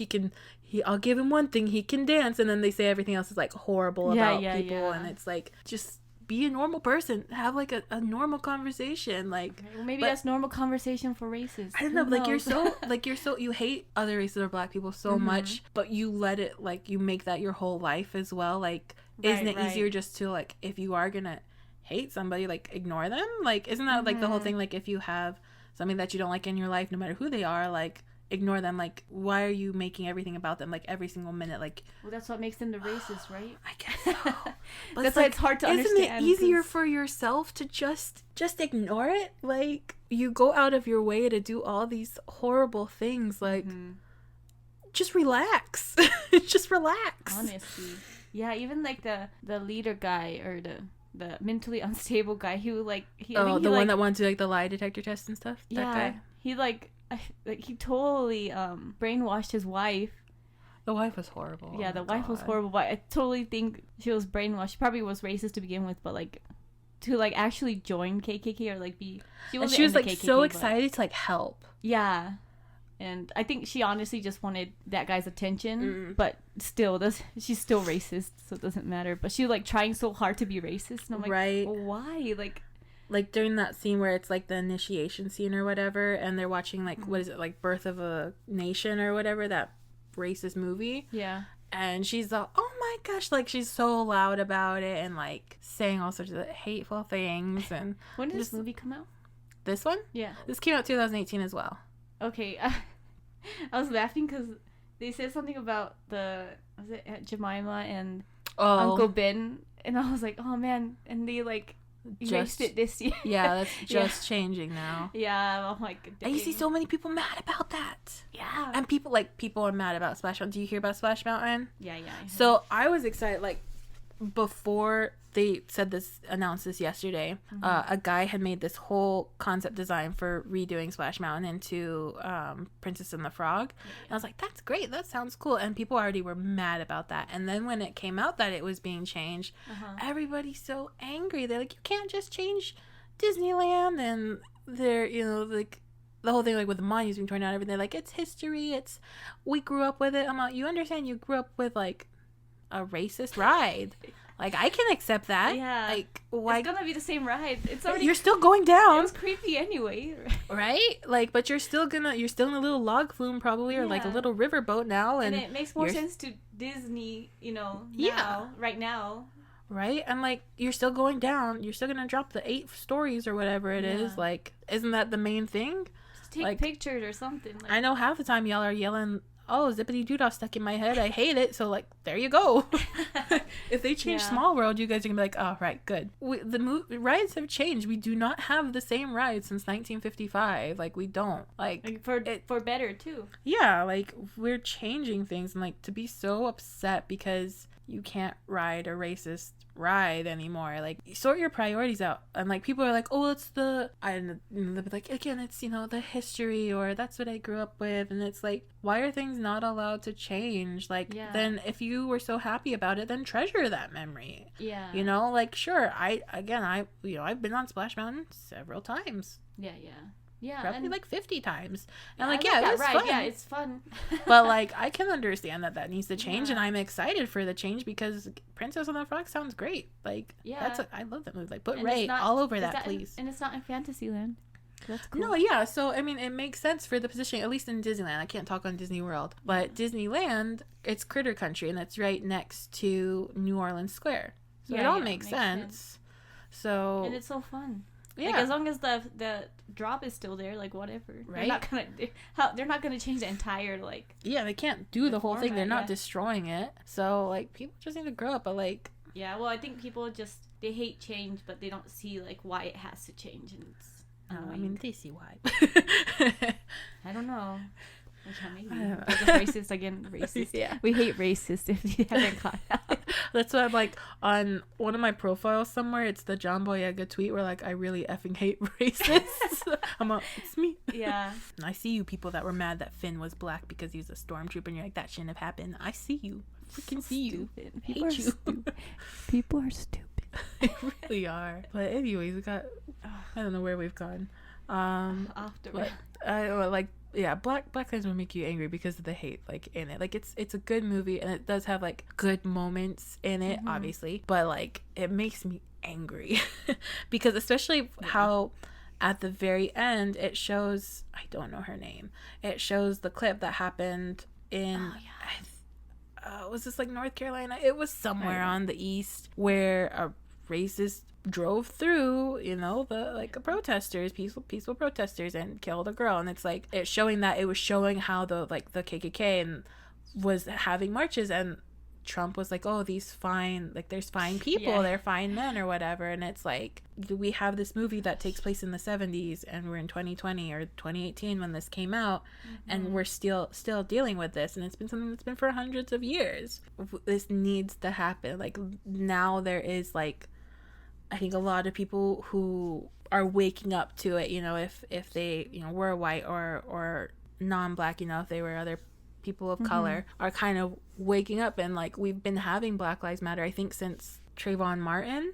I'll give him one thing, he can dance, and then they say everything else is like horrible about people. And it's like, just be a normal person, have like a normal conversation, like okay, well, maybe that's normal conversation for racists. I don't know, like you're so you hate other races or black people so much, but you let it, like, you make that your whole life as well. Like, isn't it easier just to, like, if you are gonna hate somebody, like, ignore them? Like, isn't that like the whole thing? Like, if you have something that you don't like in your life, no matter who they are, like, ignore them. Like, why are you making everything about them, like, every single minute? Like, well, that's what makes them the racist, right? I guess so. But that's why it's hard to understand. Isn't it easier for yourself to just ignore it? Like, you go out of your way to do all these horrible things, like, just relax. Just relax. Honestly. Yeah, even like the leader guy, or the mentally unstable guy, he would like one that wanted to do, like, the lie detector test and stuff. Yeah, that guy. He like he totally brainwashed his wife. The wife was horrible. Yeah, the wife was horrible, but I totally think she was brainwashed. She probably was racist to begin with, but like to like actually join KKK or like be she was like KKK, so excited to like help. Yeah. And I think she honestly just wanted that guy's attention, but still, she's still racist, so it doesn't matter. But she was like trying so hard to be racist, and I'm like, right? Well, why? Like during that scene where it's like the initiation scene or whatever, and they're watching like what is it, like Birth of a Nation or whatever, that racist movie. Yeah. And she's like, oh my gosh, like she's so loud about it and like saying all sorts of hateful things. And when did this movie come out? This one? Yeah. This came out 2018 as well. Okay. I was laughing because they said something about was it Aunt Jemima and Uncle Ben, and I was like, oh man, and they like erased it this year. Yeah, that's just changing now. Yeah, I'm like, dang. I see so many people mad about that. Yeah. And people are mad about Splash Mountain. Do you hear about Splash Mountain? Yeah. So I was excited, like, before they announced this yesterday, a guy had made this whole concept design for redoing Splash Mountain into Princess and the Frog. And I was like, that's great, that sounds cool. And people already were mad about that. And then when it came out that it was being changed, everybody's so angry. They're like, you can't just change Disneyland. And they're, like, the whole thing, like, with the monuments being torn down, everything, like, it's history, we grew up with it. I'm like, you understand you grew up with, like, a racist ride. Like, I can accept that. Yeah. Like, why? It's gonna be the same ride. It's already. You're still going down. It was creepy anyway. Right? Like, but you're still in a little log flume probably, or like a little river boat now. And it makes more sense to Disney, now, right now. Right? And like, you're still going down. You're still gonna drop the 8 stories or whatever it is. Like, isn't that the main thing? Just take pictures or something. Like, I know half the time y'all are yelling, oh, zippity doo dah stuck in my head, I hate it. So like, there you go. If they change Small World, you guys are gonna be like, oh, right, good. The rides have changed. We do not have the same rides since 1955. Like, we don't. Like for better too. Yeah, like, we're changing things, and like, to be so upset because you can't ride a racist ride anymore. Like, sort your priorities out. And like, people are like, oh, it's they'll be like, again, it's the history, or that's what I grew up with. And it's like, why are things not allowed to change? Like, then if you were so happy about it, then treasure that memory. Like, sure, I've been on Splash Mountain several times. Yeah, probably like 50 times. And like, it was fun. Yeah, it's fun. But like, I can understand that needs to change, and I'm excited for the change because Princess and the Frog sounds great. Like, I love that movie. Like, put Ray all over that, please. And it's not in Fantasyland. That's cool. No, yeah. So I mean, it makes sense for the positioning, at least in Disneyland. I can't talk on Disney World, but Disneyland, it's Critter Country, and it's right next to New Orleans Square, so it all makes sense. So, and it's so fun. Yeah. Like, as long as the drop is still there, like, whatever. Right. They're not gonna change the entire, like. Yeah, they can't do the whole thing. They're not destroying it. So like, people just need to grow up. But like. Yeah, well, I think people they hate change, but they don't see like why it has to change, and it's. I mean, they see why. I don't know. Racist again. Racist. Yeah. We hate racist if you haven't caught out. That's why I'm like, on one of my profiles somewhere, it's the John Boyega tweet where like, I really effing hate racists. It's me. Yeah. And I see you people that were mad that Finn was black because he was a stormtrooper, and you're like, that shouldn't have happened. I see you. Freaking see you. People are stupid. People are stupid. They really are. But anyways, I don't know where we've gone. After. Like, yeah, BLACKkKLANSMAN make you angry because of the hate like in it. Like it's a good movie and it does have like good moments in it, obviously, but like it makes me angry because especially how at the very end it shows, I don't know her name, it shows the clip that happened in was this like North Carolina? It was somewhere on the east where a racist drove through, you know, the protesters, peaceful protesters, and killed a girl. And it's like it's showing that, it was showing how the KKK and was having marches, and Trump was like, oh, these fine, like there's fine people, they're fine men or whatever. And it's like, we have this movie that takes place in the 70s and we're in 2020 or 2018 when this came out, and we're still dealing with this, and it's been something that's been for hundreds of years. This needs to happen. Like now there is like, I think a lot of people who are waking up to it, you know, if they, you know, were white or non-black, you know, if they were other people of color, are kind of waking up. And like we've been having Black Lives Matter, I think, since Trayvon Martin,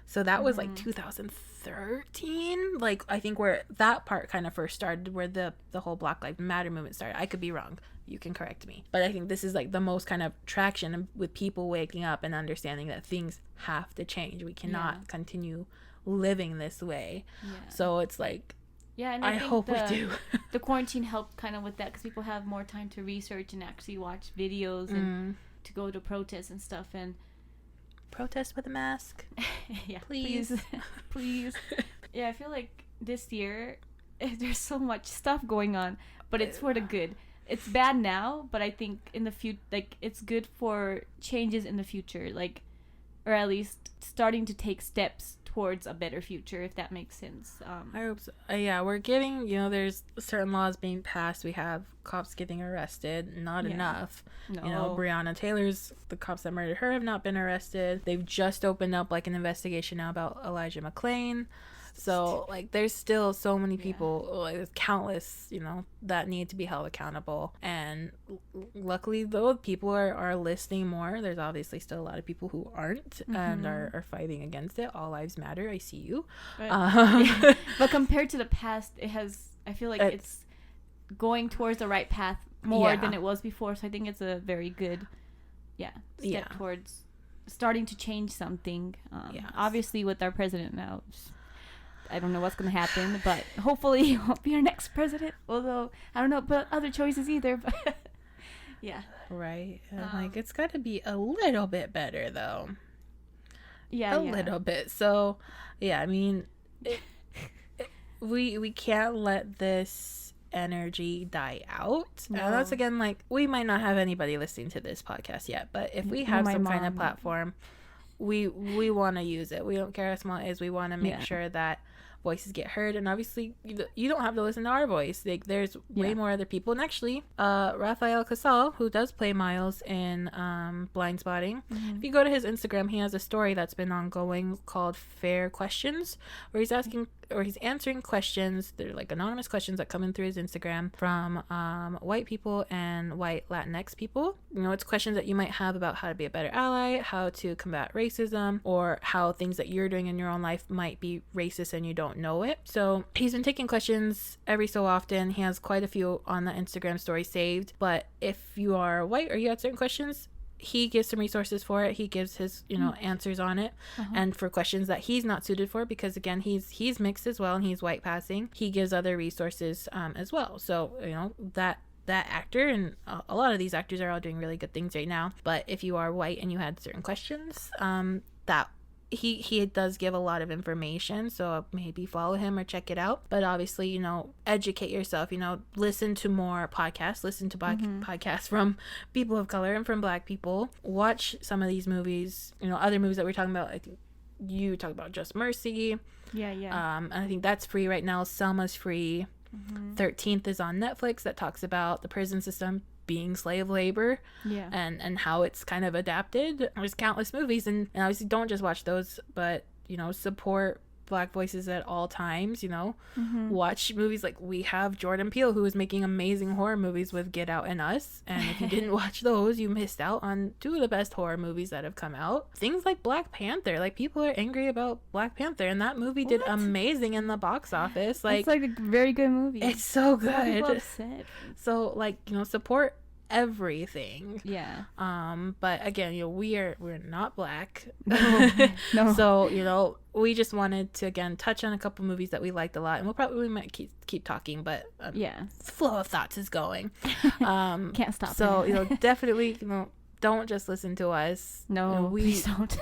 so that was like 2013, like I think where that part kind of first started, where the whole Black Lives Matter movement started. I could be wrong, you can correct me, but I think this is like the most kind of traction with people waking up and understanding that things have to change. We cannot continue living this way. So it's like, and I hope we do. The quarantine helped kind of with that, because people have more time to research and actually watch videos and to go to protests and stuff. And protest with a mask. Please. Please. Yeah, I feel like this year there's so much stuff going on, but it's for the good. It's bad now, but I think in the future, like it's good for changes in the future, like, or at least starting to take steps towards a better future, if that makes sense. I hope so. Yeah, we're getting, you know, there's certain laws being passed. We have cops getting arrested, not enough. No. You know, Breonna Taylor's, the cops that murdered her have not been arrested. They've just opened up like an investigation now about Elijah McClain. So like there's still so many people, like there's countless, you know, that need to be held accountable. And luckily though, people are listening more. There's obviously still a lot of people who aren't and are fighting against it. All lives matter. I see you. But compared to the past, I feel like it's going towards the right path more than it was before. So I think it's a very good step towards starting to change something. Obviously with our president now, I don't know what's going to happen, but hopefully he won't be our next president. Although, I don't know about other choices either, but Right. Like, it's got to be a little bit better, though. A little bit. So, I mean, we can't let this energy die out. And that's, again, like, we might not have anybody listening to this podcast yet, but if we have some kind of platform, we want to use it. We don't care how small it is. We want to make sure that voices get heard. And obviously you don't have to listen to our voice. Like there's way more other people. And actually Rafael Casal, who does play Miles in BLINDSPOTTING, if you go to his Instagram, he has a story that's been ongoing called Fair Questions, where he's answering questions. They're like anonymous questions that come in through his Instagram from white people and white Latinx people. You know, it's questions that you might have about how to be a better ally, how to combat racism, or how things that you're doing in your own life might be racist and you don't know it. So he's been taking questions every so often. He has quite a few on the Instagram story saved. But if you are white or you had certain questions, he gives some resources for it. He gives his, you know, answers on it. And for questions that he's not suited for, because again, he's mixed as well and he's white passing, he gives other resources as well. So, you know, that actor, and a lot of these actors are all doing really good things right now. But if you are white and you had certain questions, that he does give a lot of information, so maybe follow him or check it out. But obviously, you know, educate yourself, you know, listen to more podcasts, listen to podcasts from people of color and from Black people. Watch some of these movies, you know, other movies that we're talking about. I think you talked about Just Mercy. And I think that's free right now. Selma's free. 13th is on Netflix, that talks about the prison system being slave labor and how it's kind of adapted. There's countless movies, and obviously don't just watch those, but you know, support black voices at all times, you know. Watch movies like we have Jordan Peele, who is making amazing horror movies with Get Out and Us, and if you didn't watch those, you missed out on 2 of the best horror movies that have come out. Things like Black Panther, like people are angry about Black Panther, and that movie did amazing in the box office. Like, it's like a very good movie. It's so good. Upset. So like, you know, support everything. Yeah. But again, you know, we're not black. No. So, you know, we just wanted to again touch on a couple movies that we liked a lot, and we might keep talking, but yeah, flow of thoughts is going. Can't stop. So you know, definitely, you know, don't just listen to us. No, you know, please don't.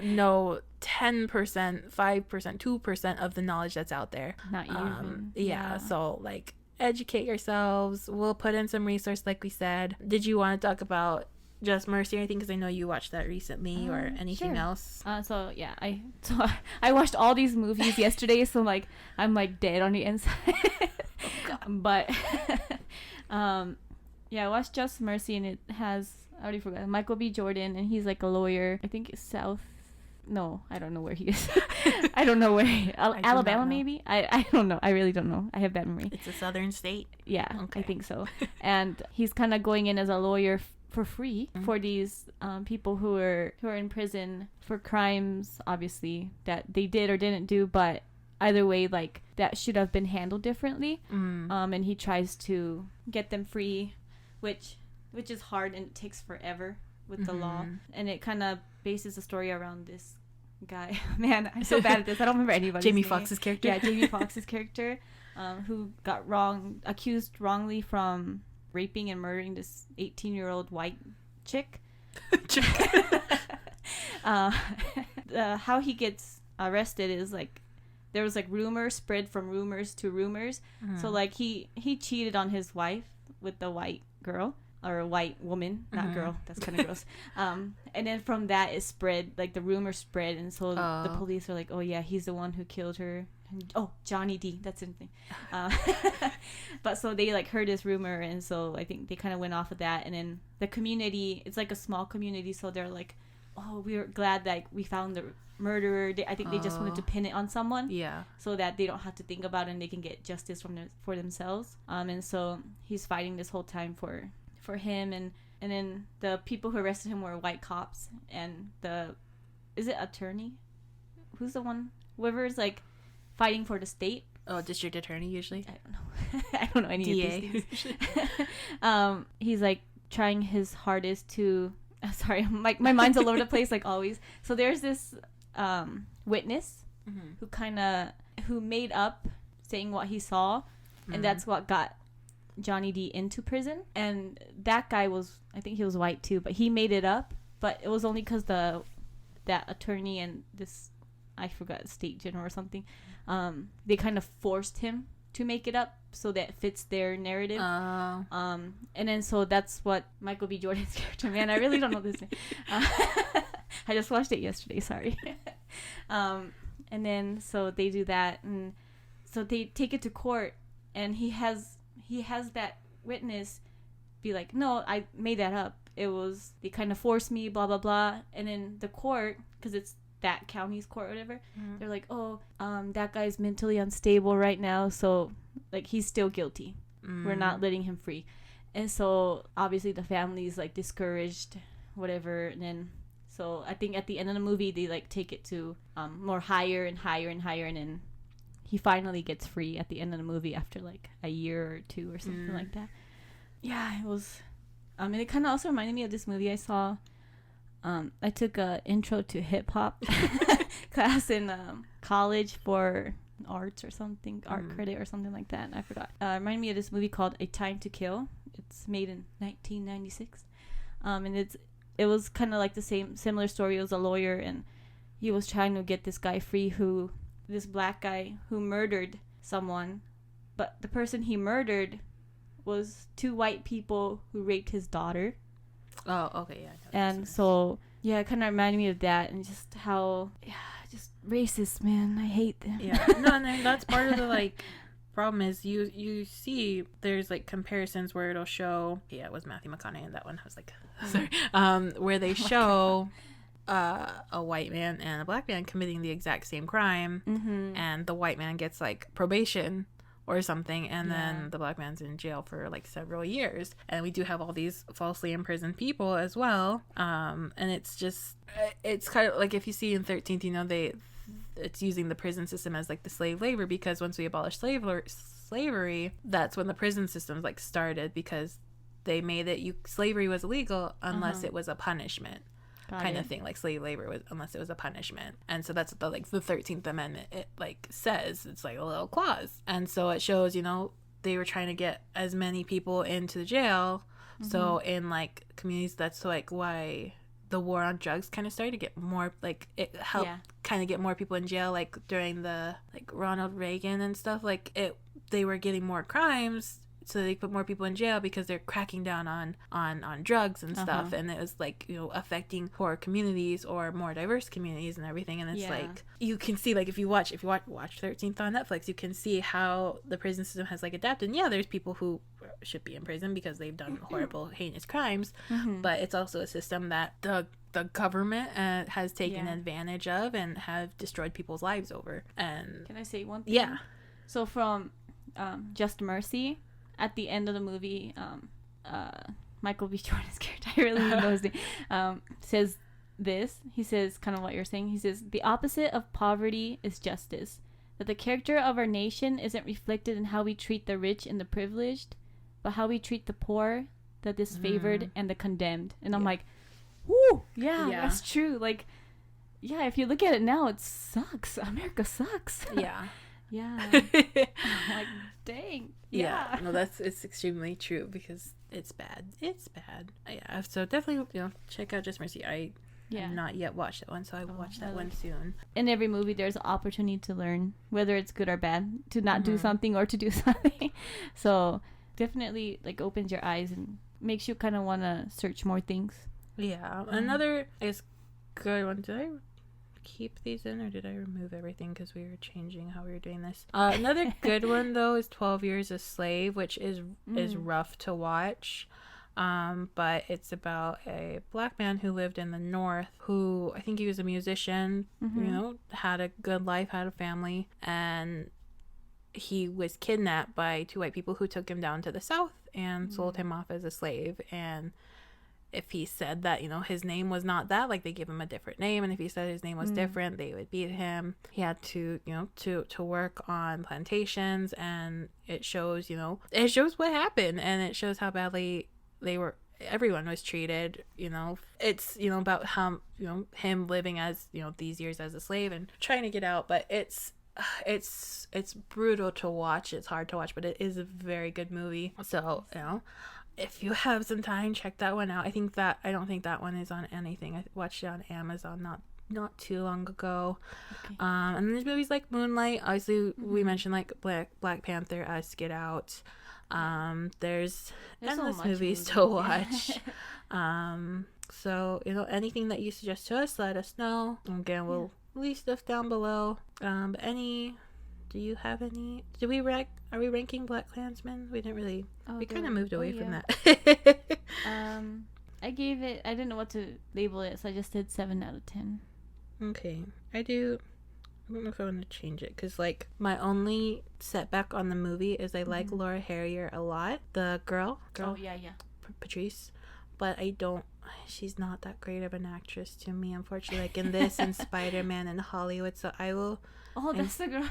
know 10%, 5%, 2% of the knowledge that's out there. Not even. Yeah. So like, educate yourselves. We'll put in some resource like we said. Did you want to talk about Just Mercy or anything, because I know you watched that recently, or anything else? So yeah, I watched all these movies yesterday, so like I'm like dead on the inside. But yeah, I watched Just Mercy, and it has, I already forgot, Michael B. Jordan, and he's like a lawyer. I think it's I don't know where he is. I don't know where Alabama maybe. I don't know. I really don't know. I have bad memory. It's a southern state. Yeah, okay. I think so. And he's kind of going in as a lawyer for free for these people who are in prison for crimes, obviously, that they did or didn't do, but either way, like, that should have been handled differently. And he tries to get them free, which is hard, and it takes forever with the law. And it kind of bases the story around this guy. Man, I'm so bad at this. I don't remember anybody's Jamie name. Foxx's character. Yeah, Jamie Foxx's character, who got accused wrongly from raping and murdering this 18-year-old white chick. How he gets arrested is like, there was like rumors spread from rumors to rumors. So like he cheated on his wife with the white girl, or a white woman, not girl. That's kind of gross. And then from that it spread, like the rumor spread, and so the police are like, oh yeah, he's the one who killed her. And, Johnny D, that's the thing. But so they like heard this rumor, and so I think they kind of went off of that. And then the community, it's like a small community, so they're like, oh, we're glad that we found the murderer. I think they just wanted to pin it on someone, so that they don't have to think about it, and they can get justice for themselves. And so he's fighting this whole time for him, and then the people who arrested him were white cops, and is it attorney? Who's the one? Whoever is like fighting for the state. Oh, district attorney usually. I don't know. I don't know any DA. of these things. He's like trying his hardest to. Sorry, my mind's all over the place like always. So there's this witness who made up saying what he saw, and that's what got Johnny D into prison. And that guy I think he was white too, but he made it up. But it was only because that attorney and this, I forgot, state general or something, they kind of forced him to make it up so that it fits their narrative. And then so that's what Michael B. Jordan's character, man, I really don't know this name. I just watched it yesterday, sorry. And then so they do that, and so they take it to court, and he has that witness be like, no, I made that up. They kind of forced me, blah blah blah. And then the court, because it's that county's court or whatever, they're like, that guy's mentally unstable right now, so like he's still guilty. We're not letting him free. And so obviously the family's like discouraged, whatever. And then so I think at the end of the movie they like take it to more higher and higher and higher, and then he finally gets free at the end of the movie after like a year or two or something like that. Yeah, it was and it kind of also reminded me of this movie I saw. I took a intro to hip hop class in college for arts or something, art credit or something like that, and I forgot. It reminded me of this movie called A Time to Kill. It's made in 1996, and it was kind of like the similar story. It was a lawyer, and he was trying to get this guy free, this black guy who murdered someone, but the person he murdered was 2 white people who raped his daughter. Oh, okay, yeah. And so, yeah, it kind of reminded me of that, and just how, just racist, man. I hate them. Yeah, no, and that's part of the, like, problem is you see there's, like, comparisons where it'll show, it was Matthew McConaughey in that one. I was like, sorry. Where they show a white man and a black man committing the exact same crime, and the white man gets like probation or something, and then the black man's in jail for like several years. And we do have all these falsely imprisoned people as well, and it's kind of like if you see in 13th, you know, it's using the prison system as like the slave labor, because once we abolished slavery, that's when the prison systems like started, because they made it slavery was illegal unless it was a punishment. Kind of thing, like slave labor was unless it was a punishment. And so that's what the 13th Amendment, it like says. It's like a little clause, and so it shows, you know, they were trying to get as many people into the jail. So in like communities, that's like why the war on drugs kind of started to get more, like it helped kind of get more people in jail, like during the like Ronald Reagan and stuff, like they were getting more crimes, so they put more people in jail because they're cracking down on drugs and stuff. And it was like, you know, affecting poor communities or more diverse communities and everything. And it's like, you can see, like if you watch 13th on Netflix, you can see how the prison system has like adapted. And there's people who should be in prison because they've done horrible, heinous crimes, but it's also a system that the government has taken advantage of and have destroyed people's lives over. And can I say one thing? So from Just Mercy, at the end of the movie, Michael B. Jordan's character, I really know his name, says this. He says kind of what you're saying. He says, the opposite of poverty is justice. That the character of our nation isn't reflected in how we treat the rich and the privileged, but how we treat the poor, the disfavored, and the condemned. And I'm like, whoo, that's true. Like, if you look at it now, it sucks. America sucks. I'm like, dang. No, it's extremely true, because it's bad. So definitely, you know, check out Just Mercy. I have not yet watched that one, so I will watch that one soon. In every movie, there's an opportunity to learn, whether it's good or bad, to not do something or to do something. So definitely, like, opens your eyes and makes you kind of want to search more things. Another is good one. Did I keep these in, or did I remove everything because we were changing how we were doing this? Another good one though is 12 Years a Slave, which is rough to watch, but it's about a black man who lived in the North, who I think he was a musician, you know, had a good life, had a family, and he was kidnapped by two white people who took him down to the South and sold him off as a slave. And if he said that, you know, his name was not that, like they give him a different name, and if he said his name was different, they would beat him. He had to, you know, to work on plantations, and it shows, you know, it shows what happened, and it shows how badly everyone was treated. You know, it's, you know, about how, you know, him living as, you know, these years as a slave and trying to get out. But it's brutal to watch. It's hard to watch, but it is a very good movie. So, you know, if you have some time, check that one out. I don't think that one is on anything. I watched it on Amazon not too long ago. Okay. And then there's movies like Moonlight. Obviously, we mentioned like Black Panther, Get Out. There's endless so movies to watch. So, you know, anything that you suggest to us, let us know. Again, we'll leave stuff down below. Do you have any? Are we ranking BLACKKLANSMAN? We didn't really. We kind of moved away from that. I gave it. I didn't know what to label it, so I just did 7 out of 10. Okay, I don't know if I want to change it, because like my only setback on the movie is I like Laura Harrier a lot, the girl. Oh yeah. Patrice, but she's not that great of an actress to me, unfortunately. Like in this and Spider-Man and Hollywood, so I will. Oh, that's the girl.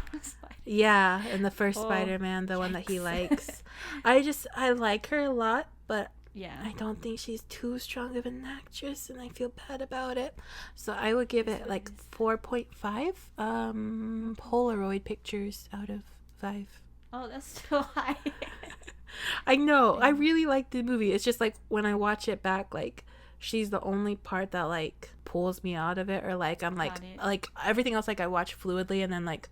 Yeah, in the first Spider-Man, the one that he likes. I like her a lot, but I don't think she's too strong of an actress, and I feel bad about it. So I would give it like 4.5 Polaroid pictures out of 5. Oh, that's so high. I know. I really like the movie. It's just like when I watch it back, like she's the only part that like pulls me out of it, or like I'm like everything else, like I watch fluidly, and then like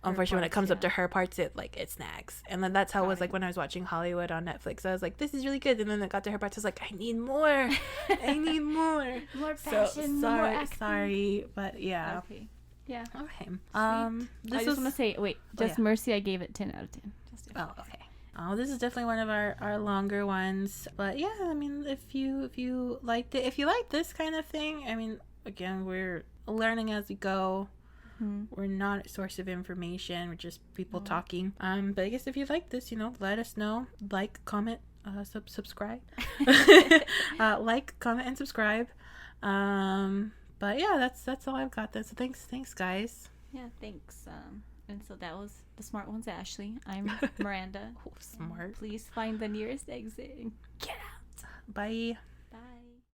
unfortunately when it comes up to her parts, it snags. And then that's how it was like when I was watching Hollywood on Netflix. I was like, this is really good, and then it got to her parts, I was like, I need more. More passion, more acting. Sorry, but yeah. Okay. Yeah. Okay. I just want to say, Just Mercy, I gave it 10 out of 10. Okay. Oh, this is definitely one of our longer ones. But yeah, I mean, if you liked it, if you like this kind of thing, I mean, again, we're learning as we go. Mm-hmm. We're not a source of information. We're just people talking. But I guess if you like this, let us know. Like, comment, subscribe. Like, comment, and subscribe. But yeah, that's all I've got. So thanks, guys. Yeah, thanks. And so that was the Smart Ones, Ashley. I'm Miranda. Smart. Please find the nearest exit and get out. Bye.